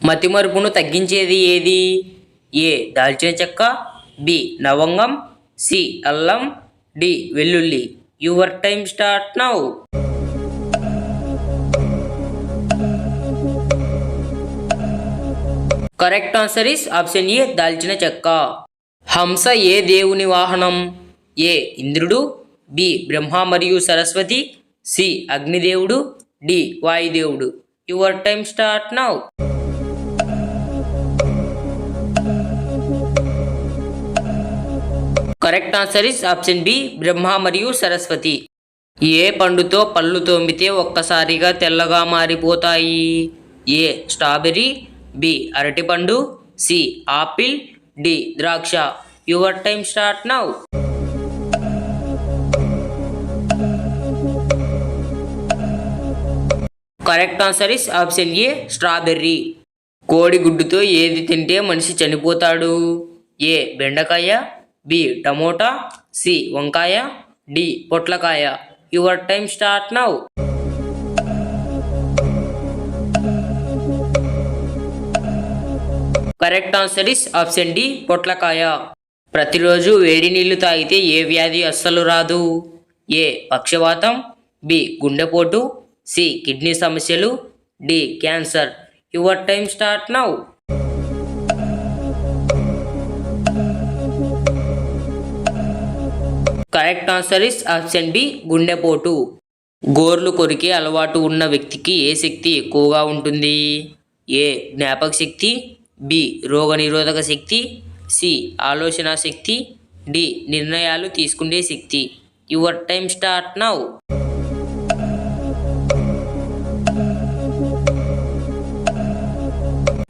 మతిమరుపును తగ్గించేది ఏది? ఏ దాల్చిన చెక్క, బి లవంగం, సి అల్లం, డి వెల్లుల్లి. Your time start now. Correct answer is option ఏ దాల్చిన చెక్క. హంస ఏ దేవుని వాహనం? ఏ ఇంద్రుడు, బి బ్రహ్మ మరియు సరస్వతి, సి అగ్నిదేవుడు, డి వాయుదేవుడు. Your time start now. Correct answer is option B Brahma మరియు సరస్వతి. ఏ పండుతో పళ్ళు తోమితే ఒక్కసారిగా తెల్లగా మారిపోతాయి? ఏ స్ట్రాబెర్రీ, బి అరటిపండు, సి ఆపిల్, డి ద్రాక్ష. Your time start now. Correct answer is option A strawberry. కోడిగుడ్డుతో ఏది తింటే మనిషి చనిపోతాడు? ఏ బెండకాయ, బి టమోటా, సి వంకాయ, డి పొట్లకాయ. Your time start now. Correct answer is option D పొట్లకాయ. ప్రతిరోజు వేడి నీళ్లు తాగితే ఏ వ్యాధి అస్సలు రాదు? ఏ పక్షవాతం, బి గుండెపోటు, సి కిడ్నీ సమస్యలు, D cancer. Your time start now. Correct answer is option B గుండెపోటు. గోర్లు కొరికే అలవాటు ఉన్న వ్యక్తికి ఏ శక్తి ఎక్కువగా ఉంటుంది? ఏ జ్ఞాపక శక్తి, బి రోగనిరోధక శక్తి, సి ఆలోచన శక్తి, డి నిర్ణయాలు తీసుకునే శక్తి. Your time start now.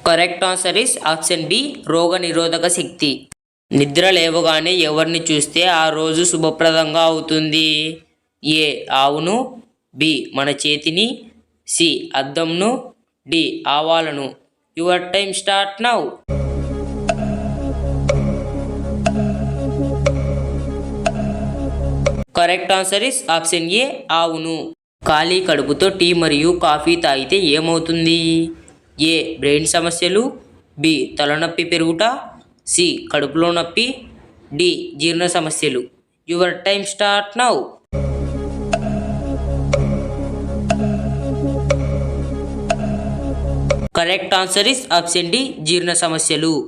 Correct answer is option B రోగనిరోధక శక్తి. నిద్ర లేవగానే ఎవరిని చూస్తే ఆ రోజు శుభప్రదంగా అవుతుంది? ఏ ఆవును, బి మన చేతిని, సి అద్దంను, డి ఆవాలను. Your time start now. Correct answer is option ఏ ఆవును. ఖాళీ కడుపుతో టీ మరియు కాఫీ తాగితే ఏమవుతుంది? ఏ బ్రెయిన్ సమస్యలు, బి తలనొప్పి పెరుగుట, సి కడుపులో నొప్పి, డి జీర్ణ సమస్యలు. Your time start now. Correct answer is option D జీర్ణ సమస్యలు.